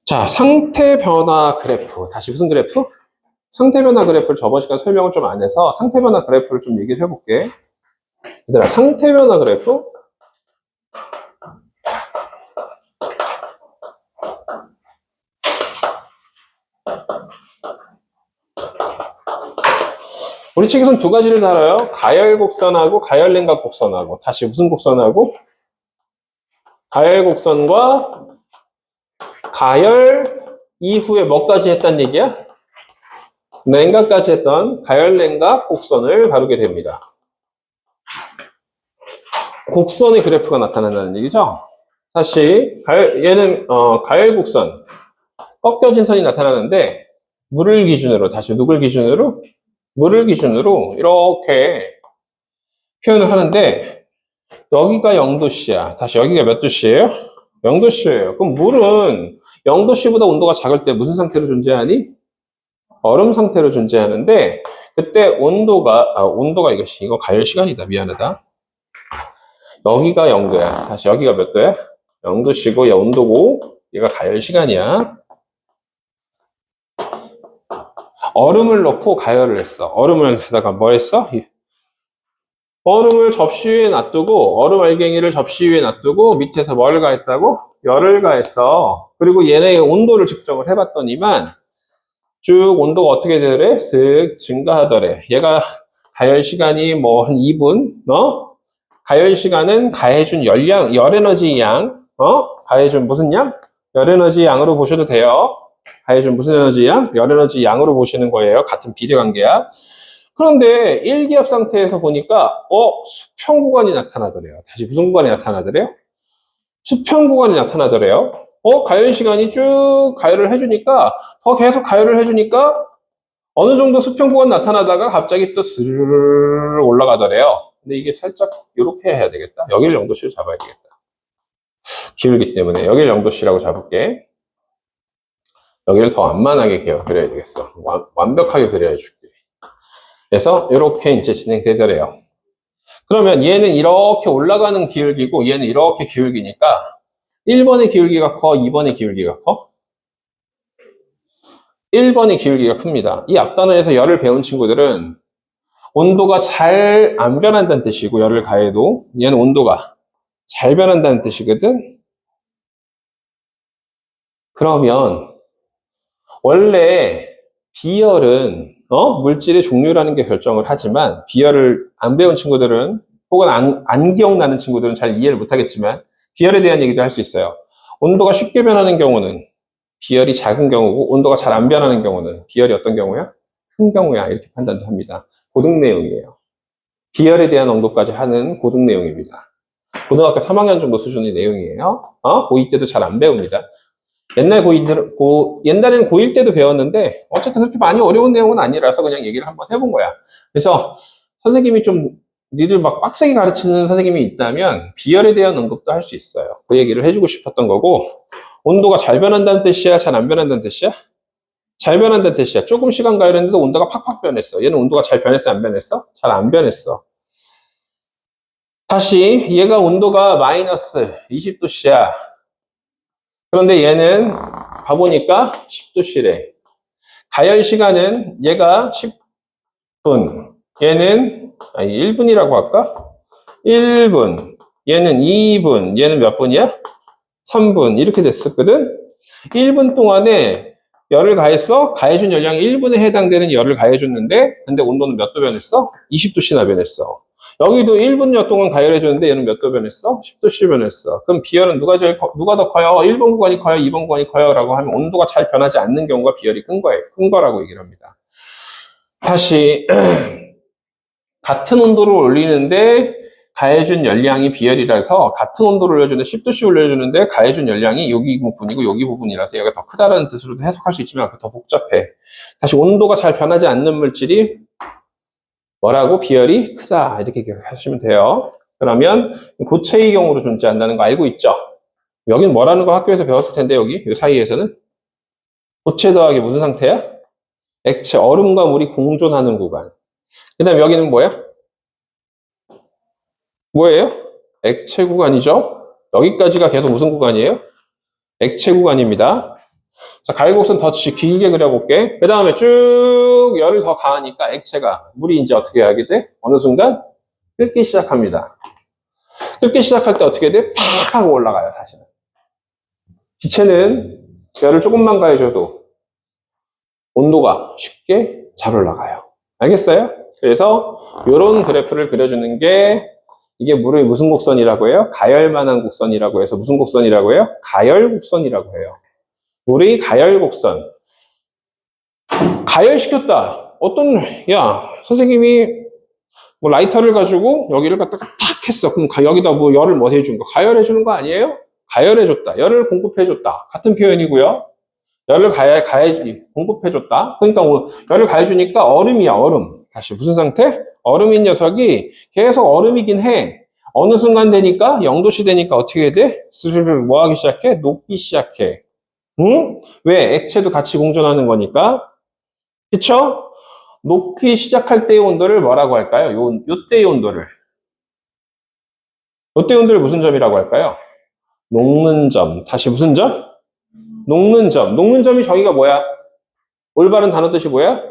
자, 상태 변화 그래프. 다시 무슨 그래프? 상태 변화 그래프를 저번 시간 설명을 좀 안 해서 상태 변화 그래프를 좀 얘기를 해볼게. 얘들아, 상태 변화 그래프? 우리 책에서는 두 가지를 다뤄요. 가열 곡선하고 가열 냉각 곡선하고. 다시 무슨 곡선하고? 가열 곡선과 가열 이후에 뭐까지 했단 얘기야? 냉각까지 했던 가열 냉각 곡선을 다루게 됩니다. 곡선의 그래프가 나타난다는 얘기죠. 다시 얘는 가열 곡선, 꺾여진 선이 나타나는데 물을 기준으로, 다시 누굴 기준으로? 물을 기준으로 이렇게 표현을 하는데 여기가 0도씨야. 다시 여기가 몇 도씨예요? 0도씨예요. 그럼 물은 0도씨보다 온도가 작을 때 무슨 상태로 존재하니? 얼음 상태로 존재하는데 그때 온도가 이거 가열 시간이다. 미안하다. 여기가 0도야. 다시 여기가 몇 도야? 0도씨고 얘 온도고 얘가 가열 시간이야. 얼음을 넣고 가열을 했어. 얼음을 에다가 뭐 했어? 얼음을 접시 위에 놔두고 얼음 알갱이를 접시 위에 놔두고 밑에서 뭘 가했다고? 열을 가했어. 그리고 얘네의 온도를 측정을 해봤더니만 쭉 온도가 어떻게 되더래? 쓱 증가하더래. 얘가 가열 시간이 뭐 한 2분, 가열 시간은 가해준 열 에너지 양, 가해준 무슨 양? 열 에너지 양으로 보셔도 돼요. 가해준 무슨 에너지 양? 열 에너지 양으로 보시는 거예요. 같은 비례관계야. 그런데 1기압 상태에서 보니까 수평 구간이 나타나더래요. 다시 무슨 구간이 나타나더래요? 수평 구간이 나타나더래요. 가열 시간이 쭉 가열을 해주니까 더 계속 가열을 해주니까 어느 정도 수평 구간 나타나다가 갑자기 또 스르르르 올라가더래요. 근데 이게 살짝 이렇게 해야 되겠다. 여기를 0도씨로 잡아야 되겠다. 기울기 때문에 여기를 0도씨라고 잡을게. 여기를 더 완만하게 그려야 되겠어. 완벽하게 그려야 줄게. 그래서 이렇게 이제 진행되더래요. 그러면 얘는 이렇게 올라가는 기울기고 얘는 이렇게 기울기니까 1번의 기울기가 커, 2번의 기울기가 커? 1번의 기울기가 큽니다. 이 앞단원에서 열을 배운 친구들은 온도가 잘 안 변한다는 뜻이고 열을 가해도 얘는 온도가 잘 변한다는 뜻이거든. 그러면 원래 비열은 물질의 종류라는 게 결정을 하지만 비열을 안 배운 친구들은 혹은 안 기억나는 친구들은 잘 이해를 못하겠지만 비열에 대한 얘기도 할 수 있어요. 온도가 쉽게 변하는 경우는 비열이 작은 경우고 온도가 잘 안 변하는 경우는 비열이 어떤 경우야? 큰 경우야. 이렇게 판단도 합니다. 고등 내용이에요. 비열에 대한 언급까지 하는 고등 내용입니다. 고등학교 3학년 정도 수준의 내용이에요. 고2 때도 잘 안 배웁니다. 옛날에는 고1 때도 배웠는데 어쨌든 그렇게 많이 어려운 내용은 아니라서 그냥 얘기를 한번 해본 거야. 그래서 선생님이 좀 니들 막 빡세게 가르치는 선생님이 있다면 비열에 대한 언급도 할 수 있어요. 그 얘기를 해주고 싶었던 거고 온도가 잘 변한다는 뜻이야? 잘 안 변한다는 뜻이야? 잘 변한다는 뜻이야. 조금 시간 가열했는데도 온도가 팍팍 변했어. 얘는 온도가 잘 변했어? 안 변했어? 잘 안 변했어. 다시 얘가 온도가 마이너스 20도씨야. 그런데 얘는 가보니까 10도씨래. 가열 시간은 얘가 10분, 얘는 1분이라고 할까? 1분, 얘는 2분, 얘는 몇 분이야? 3분 이렇게 됐었거든. 1분 동안에 열을 가했어? 가해준 열량이 1분에 해당되는 열을 가해줬는데 근데 온도는 몇 도 변했어? 20도씨나 변했어. 여기도 1분여 동안 가열해줬는데 얘는 몇 도 변했어? 10도씨 변했어. 그럼 비열은 누가 더 커요? 1번 구간이 커요? 2번 구간이 커요? 라고 하면 온도가 잘 변하지 않는 경우가 비열이 큰 거라고 얘기를 합니다. 다시 같은 온도를 올리는데 가해준 열량이 비열이라서 같은 온도를 올려주는데 10도씨 올려주는데 가해준 열량이 여기 부분이고 여기 부분이라서 얘가 더 크다라는 뜻으로도 해석할 수 있지만 더 복잡해. 다시 온도가 잘 변하지 않는 물질이 뭐라고? 비열이 크다. 이렇게 기억하시면 돼요. 그러면 고체의 경우로 존재한다는 거 알고 있죠? 여기는 뭐라는 거 학교에서 배웠을 텐데 여기 이 사이에서는 고체 더하기 무슨 상태야? 액체, 얼음과 물이 공존하는 구간. 그 다음에 여기는 뭐야? 뭐예요? 액체 구간이죠? 여기까지가 계속 무슨 구간이에요? 액체 구간입니다. 자, 가열곡선 더 길게 그려볼게. 그 다음에 쭉 열을 더 가하니까 액체가, 물이 이제 어떻게 하게 돼? 어느 순간 끓기 시작합니다. 끓기 시작할 때 어떻게 돼? 팍 하고 올라가요, 사실은. 기체는 열을 조금만 가해줘도 온도가 쉽게 잘 올라가요. 알겠어요? 그래서 이런 그래프를 그려주는 게 이게 물의 무슨 곡선이라고 해요? 가열만한 곡선이라고 해서 무슨 곡선이라고 해요? 가열곡선이라고 해요. 물의 가열곡선. 가열시켰다. 야, 선생님이 뭐 라이터를 가지고 여기를 갖다가 탁 했어. 그럼 여기다 뭐 열을 뭐 해준 거? 가열해주는 거 아니에요? 가열해줬다. 열을 공급해줬다. 같은 표현이고요. 열을 공급해줬다. 그러니까 열을 가해주니까 얼음이야, 얼음. 다시 무슨 상태? 얼음인 녀석이 계속 얼음이긴 해. 어느 순간 되니까 0도씨 되니까 어떻게 돼? 스르르 뭐 하기 시작해? 녹기 시작해. 응? 왜? 액체도 같이 공존하는 거니까. 그쵸? 녹기 시작할 때의 온도를 뭐라고 할까요? 요때의 온도를. 요때의 온도를 무슨 점이라고 할까요? 녹는 점. 다시 무슨 점? 녹는 점. 녹는 점이 저기가 뭐야? 올바른 단어 뜻이 뭐야?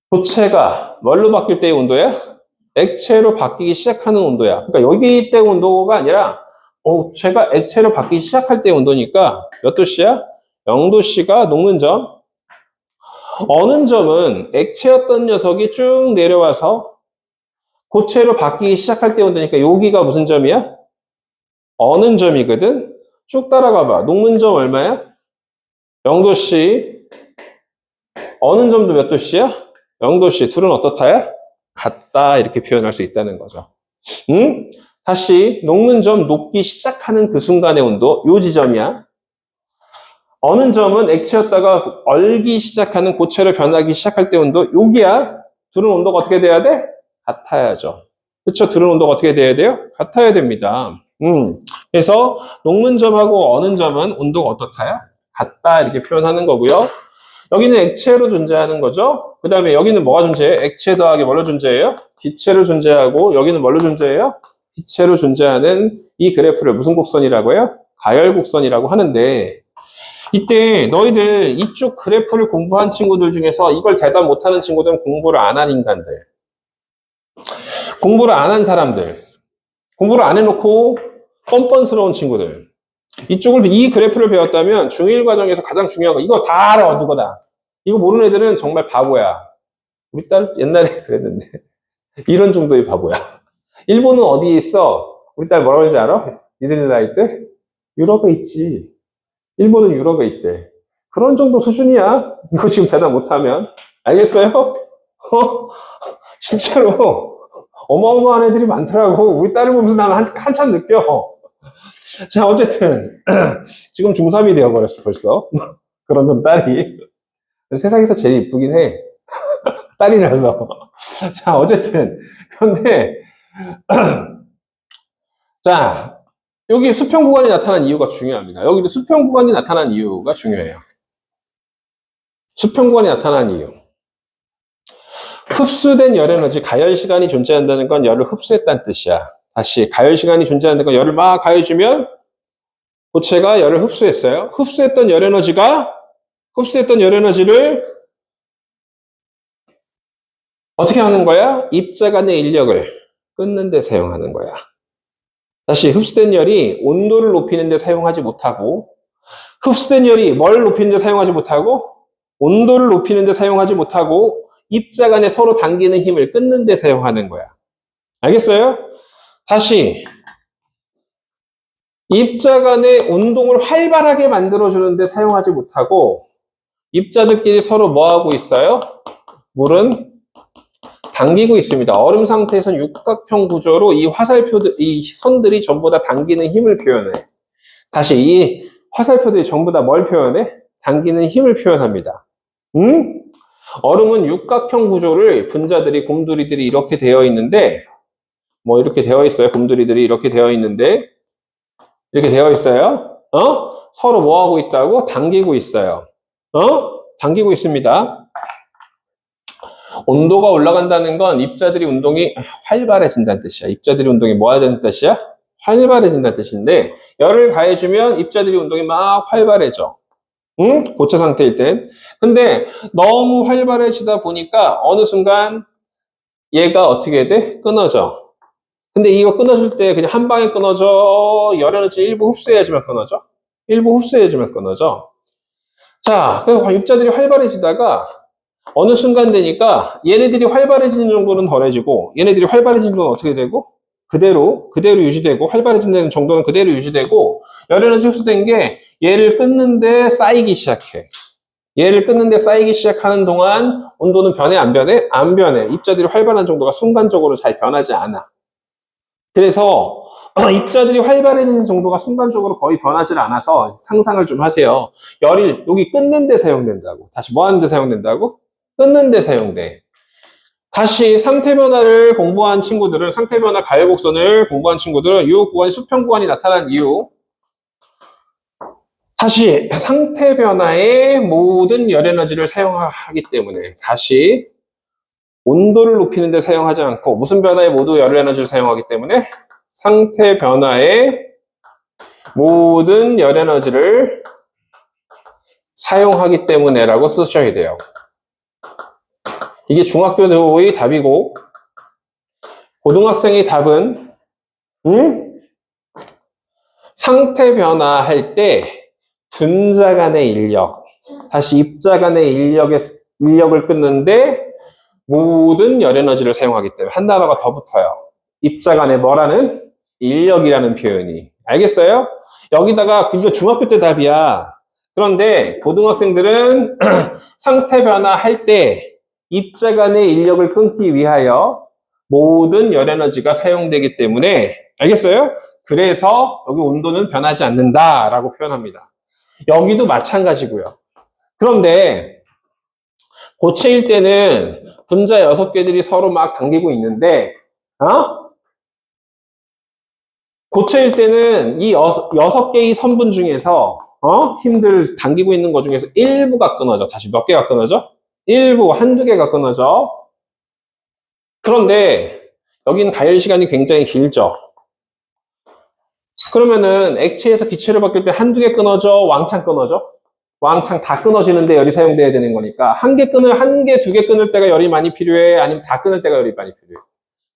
고체가 뭘로 바뀔 때의 온도야? 액체로 바뀌기 시작하는 온도야. 그러니까 여기 때 온도가 아니라 고체가 액체로 바뀌기 시작할 때의 온도니까 몇 도씨야? 0도씨가 녹는 점. 어는 점은 액체였던 녀석이 쭉 내려와서 고체로 바뀌기 시작할 때 온도니까 여기가 무슨 점이야? 어는 점이거든? 쭉 따라가 봐. 녹는 점 얼마야? 0도씨. 어는 점도 몇 도씨야? 0도씨. 둘은 어떻다야? 같다. 이렇게 표현할 수 있다는 거죠. 응? 다시 녹는 점, 녹기 시작하는 그 순간의 온도, 요 지점이야. 어는 점은 액체였다가 얼기 시작하는 고체로 변하기 시작할 때 온도, 여기야. 둘은 온도가 어떻게 돼야 돼? 같아야죠. 그렇죠? 둘은 온도가 어떻게 돼야 돼요? 같아야 됩니다. 그래서 녹는 점하고 어는 점은 온도가 어떻다야? 같다 이렇게 표현하는 거고요. 여기는 액체로 존재하는 거죠. 그 다음에 여기는 뭐가 존재해요? 액체 더하기 뭘로 존재해요? 기체로 존재하고 여기는 뭘로 존재해요? 기체로 존재하는 이 그래프를 무슨 곡선이라고 해요? 가열곡선이라고 하는데 이때 너희들 이쪽 그래프를 공부한 친구들 중에서 이걸 대답 못하는 친구들은 공부를 안 한 인간들, 공부를 안 한 사람들, 공부를 안 해놓고 뻔뻔스러운 친구들, 이 그래프를 배웠다면 중1 과정에서 가장 중요한 거 이거 다 알아 누구나. 이거 모르는 애들은 정말 바보야. 우리 딸 옛날에 그랬는데 이런 정도의 바보야. 일본은 어디에 있어? 우리 딸 뭐라고 하는지 알아? 니들 나이 때? 유럽에 있지. 일본은 유럽에 있대. 그런 정도 수준이야. 이거 지금 대답 못하면. 알겠어요? 실제로 어마어마한 애들이 많더라고. 우리 딸을 보면서 난 한참 느껴. 자, 어쨌든 지금 중3이 되어버렸어 벌써. 그런 딸이. 세상에서 제일 이쁘긴 해. 딸이라서. 자, 어쨌든 그런데 자, 여기 수평 구간이 나타난 이유가 중요합니다. 여기도 수평 구간이 나타난 이유가 중요해요. 수평 구간이 나타난 이유. 흡수된 열 에너지, 가열 시간이 존재한다는 건 열을 흡수했다는 뜻이야. 다시 가열 시간이 존재한다는 건 열을 막 가해주면 고체가 열을 흡수했어요. 흡수했던 열 에너지를 어떻게 하는 거야? 입자간의 인력을 끊는 데 사용하는 거야. 다시 흡수된 열이 온도를 높이는 데 사용하지 못하고 흡수된 열이 뭘 높이는 데 사용하지 못하고 온도를 높이는 데 사용하지 못하고 입자 간에 서로 당기는 힘을 끊는 데 사용하는 거야. 알겠어요? 다시 입자 간의 운동을 활발하게 만들어주는 데 사용하지 못하고 입자들끼리 서로 뭐하고 있어요? 물은 당기고 있습니다. 얼음 상태에서는 육각형 구조로 이 화살표들, 이 선들이 전부 다 당기는 힘을 표현해. 다시 이 화살표들이 전부 다 뭘 표현해? 당기는 힘을 표현합니다. 얼음은 육각형 구조를 분자들이, 곰돌이들이 이렇게 되어 있는데, 뭐 이렇게 되어 있어요. 곰돌이들이 이렇게 되어 있는데, 이렇게 되어 있어요. 서로 뭐 하고 있다고? 당기고 있어요. 당기고 있습니다. 온도가 올라간다는 건 입자들이 운동이 활발해진다는 뜻이야. 입자들이 운동이 뭐 하는 뜻이야? 활발해진다는 뜻인데 열을 가해주면 입자들이 운동이 막 활발해져. 응? 고체 상태일 땐. 근데 너무 활발해지다 보니까 어느 순간 얘가 어떻게 돼? 끊어져. 근데 이거 끊어질 때 그냥 한 방에 끊어져? 열에너지 일부 흡수해야지만 끊어져? 일부 흡수해야지만 끊어져. 자, 그리고 입자들이 활발해지다가 어느 순간 되니까 얘네들이 활발해지는 정도는 덜해지고 얘네들이 활발해지는 건 어떻게 되고? 그대로 유지되고 활발해지는 정도는 그대로 유지되고 열에너지 흡수된 게 얘를 끊는데 쌓이기 시작해. 얘를 끊는데 쌓이기 시작하는 동안 온도는 변해, 안 변해? 안 변해. 입자들이 활발한 정도가 순간적으로 잘 변하지 않아. 그래서 입자들이 활발해지는 정도가 순간적으로 거의 변하지 않아서 상상을 좀 하세요. 열이 여기 끊는 데 사용된다고. 다시 뭐 하는 데 사용된다고? 끊는 데 사용돼. 다시 상태 변화를 공부한 친구들은 상태 변화 가열 곡선을 공부한 친구들은 이 구간이 수평 구간이 나타난 이유 다시 상태 변화에 모든 열 에너지를 사용하기 때문에 다시 온도를 높이는 데 사용하지 않고 무슨 변화에 모두 열 에너지를 사용하기 때문에 상태 변화에 모든 열 에너지를 사용하기 때문에라고 쓰셔야 돼요. 이게 중학교의 답이고 고등학생의 답은 상태 변화할 때 분자 간의 인력, 다시 입자 간의 인력을 끊는데 모든 열 에너지를 사용하기 때문에 한 단어가 더 붙어요. 입자 간의 뭐라는? 인력이라는 표현이. 알겠어요? 여기다가 이거 중학교 때 답이야. 그런데 고등학생들은 상태 변화할 때 입자 간의 인력을 끊기 위하여 모든 열 에너지가 사용되기 때문에 알겠어요? 그래서 여기 온도는 변하지 않는다라고 표현합니다. 여기도 마찬가지고요. 그런데 고체일 때는 분자 6개들이 서로 막 당기고 있는데 고체일 때는 이 6개의 선분 중에서 힘들 당기고 있는 것 중에서 일부가 끊어져. 다시 몇 개가 끊어져? 일부, 한두 개가 끊어져. 그런데 여기는 가열 시간이 굉장히 길죠. 그러면은 액체에서 기체로 바뀔 때 한두 개 끊어져? 왕창 끊어져? 왕창 다 끊어지는데 열이 사용돼야 되는 거니까 한 개, 두 개 끊을 때가 열이 많이 필요해? 아니면 다 끊을 때가 열이 많이 필요해?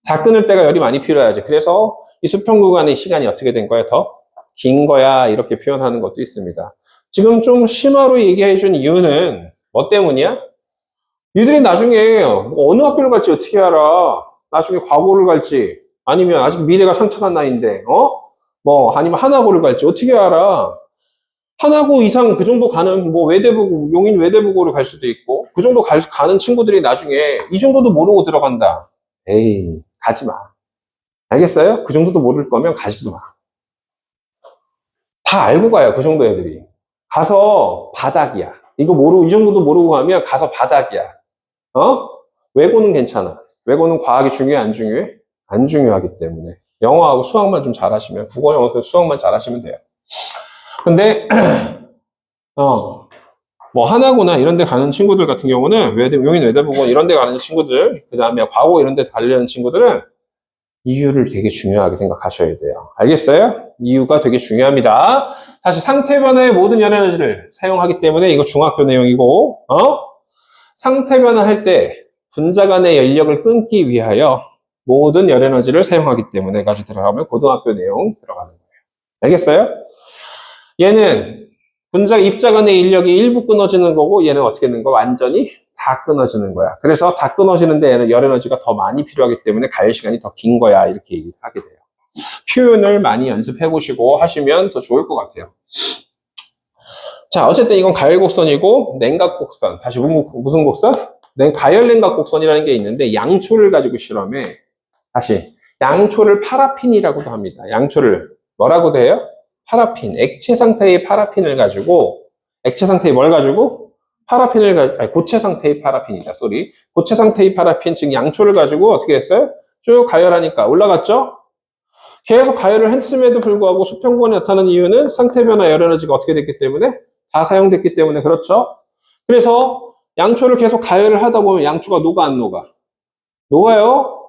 다 끊을 때가 열이 많이 필요하지. 그래서 이 수평 구간의 시간이 어떻게 된 거야? 더 긴 거야. 이렇게 표현하는 것도 있습니다. 지금 좀 심화로 얘기해 준 이유는 뭐 때문이야? 니들이 나중에 어느 학교를 갈지 어떻게 알아? 나중에 과고를 갈지 아니면 아직 미래가 창창한 나이인데 뭐 아니면 하나고를 갈지 어떻게 알아? 하나고 이상 그 정도 가는 뭐 외대부고 용인 외대부고를 갈 수도 있고 그 정도 가는 친구들이 나중에 이 정도도 모르고 들어간다. 에이 가지 마. 알겠어요? 그 정도도 모를 거면 가지도 마. 다 알고 가요. 그 정도 애들이. 가서 바닥이야. 이거 모르고 이 정도도 모르고 가면 가서 바닥이야. 외고는 괜찮아. 외고는 과학이 중요해 안 중요해? 안 중요하기 때문에. 영어하고 수학만 좀 잘하시면 국어, 영어, 수학만 잘하시면 돼요. 근데 뭐 하나고나 이런 데 가는 친구들 같은 경우는 용인 외대부고 이런 데 가는 친구들 그 다음에 과고 이런 데 가려는 친구들은 이유를 되게 중요하게 생각하셔야 돼요. 알겠어요? 이유가 되게 중요합니다. 다시 상태 변화의 모든 열 에너지를 사용하기 때문에 이거 중학교 내용이고 상태 변화할 때 분자 간의 연력을 끊기 위하여 모든 열 에너지를 사용하기 때문에까지 들어가면 고등학교 내용 들어가는 거예요. 알겠어요? 얘는 분자 입자 간의 인력이 일부 끊어지는 거고 얘는 어떻게 되는 거? 완전히 다 끊어지는 거야. 그래서 다 끊어지는데 얘는 열 에너지가 더 많이 필요하기 때문에 가열 시간이 더 긴 거야. 이렇게 얘기를 하게 돼요. 표현을 많이 연습해 보시고 하시면 더 좋을 것 같아요. 자, 어쨌든 이건 가열 곡선이고 냉각 곡선. 다시 무슨 곡선? 가열 냉각 곡선이라는 게 있는데 양초를 가지고 실험해. 다시 양초를 파라핀이라고도 합니다. 양초를 뭐라고도 해요? 파라핀, 액체 상태의 파라핀을 가지고 액체 상태의 뭘 가지고? 파라핀을 가지고 고체 상태의 파라핀이다. 쏘리. 고체 상태의 파라핀 즉 양초를 가지고 어떻게 했어요? 쭉 가열하니까 올라갔죠? 계속 가열을 했음에도 불구하고 수평구간이 나타나는 이유는 상태 변화 열 에너지가 어떻게 됐기 때문에? 다 사용됐기 때문에 그렇죠? 그래서 양초를 계속 가열을 하다 보면 양초가 녹아 안 녹아? 녹아요.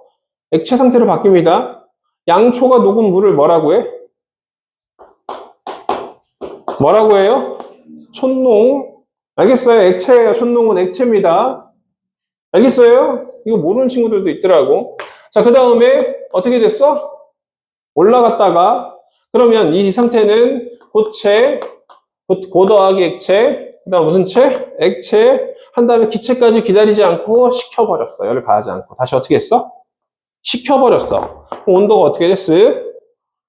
액체 상태로 바뀝니다. 양초가 녹은 물을 뭐라고 해? 뭐라고 해요? 촌농. 알겠어요? 액체예요. 촌농은 액체입니다. 알겠어요? 이거 모르는 친구들도 있더라고. 자, 그 다음에 어떻게 됐어? 올라갔다가 그러면 이 상태는 고체, 고 더하기 액체, 그 다음 무슨 체? 액체 한 다음에 기체까지 기다리지 않고 식혀버렸어. 열을 가하지 않고. 다시 어떻게 했어? 식혀버렸어. 온도가 어떻게 됐어?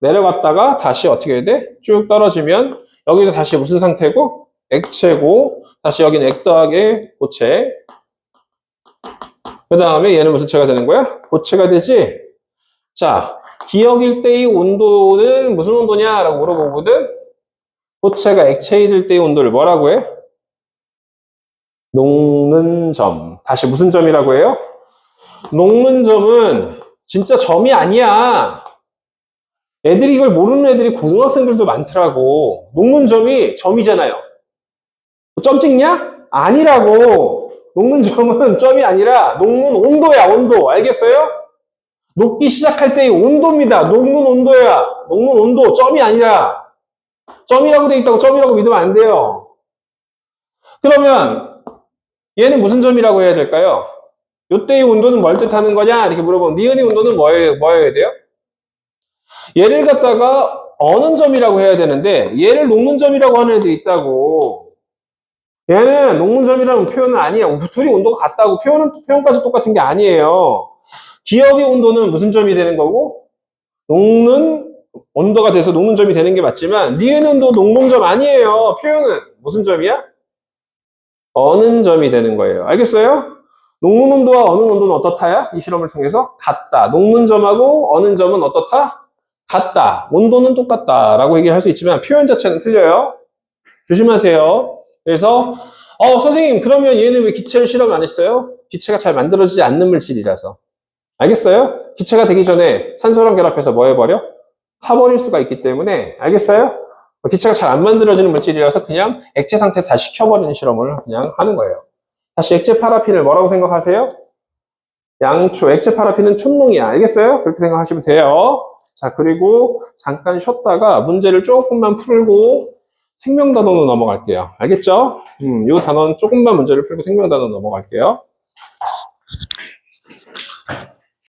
내려갔다가 다시 어떻게 돼? 쭉 떨어지면 여기도 다시 무슨 상태고? 액체고 다시 여기는 액 더하기 고체. 그 다음에 얘는 무슨 체가 되는 거야? 고체가 되지? 자, 기역일 때의 온도는 무슨 온도냐? 라고 물어보거든? 고체가 액체일 때의 온도를 뭐라고 해? 녹는 점. 다시 무슨 점이라고 해요? 녹는 점은 진짜 점이 아니야. 애들이 이걸 모르는 애들이 고등학생들도 많더라고. 녹는 점이 점이잖아요. 점 찍냐? 아니라고. 녹는 점은 점이 아니라 녹는 온도야, 온도. 알겠어요? 녹기 시작할 때의 온도입니다. 녹는 온도야. 녹는 온도, 점이 아니라. 점이라고 돼 있다고 점이라고 믿으면 안 돼요. 그러면 얘는 무슨 점이라고 해야 될까요? 요때의 온도는 뭘 뜻하는 거냐? 이렇게 물어보면 니은의 온도는 뭐여야 돼요? 얘를 갖다가 어는 점이라고 해야 되는데 얘를 녹는 점이라고 하는 애들이 있다고. 얘는 녹는 점이라는 표현은 아니에요. 둘이 온도가 같다고. 표현까지 똑같은 게 아니에요. 기역의 온도는 무슨 점이 되는 거고 녹는 온도가 돼서 녹는 점이 되는 게 맞지만 니은의 온도 녹는 점 아니에요. 표현은 무슨 점이야? 어는 점이 되는 거예요. 알겠어요? 녹는 온도와 어는 온도는 어떻다야? 이 실험을 통해서 같다. 녹는 점하고 어는 점은 어떻다? 같다. 온도는 똑같다. 라고 얘기할 수 있지만 표현 자체는 틀려요. 조심하세요. 그래서 선생님 그러면 얘는 왜 기체를 실험 안 했어요? 기체가 잘 만들어지지 않는 물질이라서. 알겠어요? 기체가 되기 전에 산소랑 결합해서 뭐 해버려? 타버릴 수가 있기 때문에. 알겠어요? 기체가 잘 안 만들어지는 물질이라서 그냥 액체 상태에서 다 식혀버리는 실험을 그냥 하는 거예요. 다시 액체 파라핀을 뭐라고 생각하세요? 양초, 액체 파라핀은 촌농이야. 알겠어요? 그렇게 생각하시면 돼요. 자, 그리고 잠깐 쉬었다가 문제를 조금만 풀고 생명단원으로 넘어갈게요. 알겠죠? 이 단원 조금만 문제를 풀고 생명단원으로 넘어갈게요.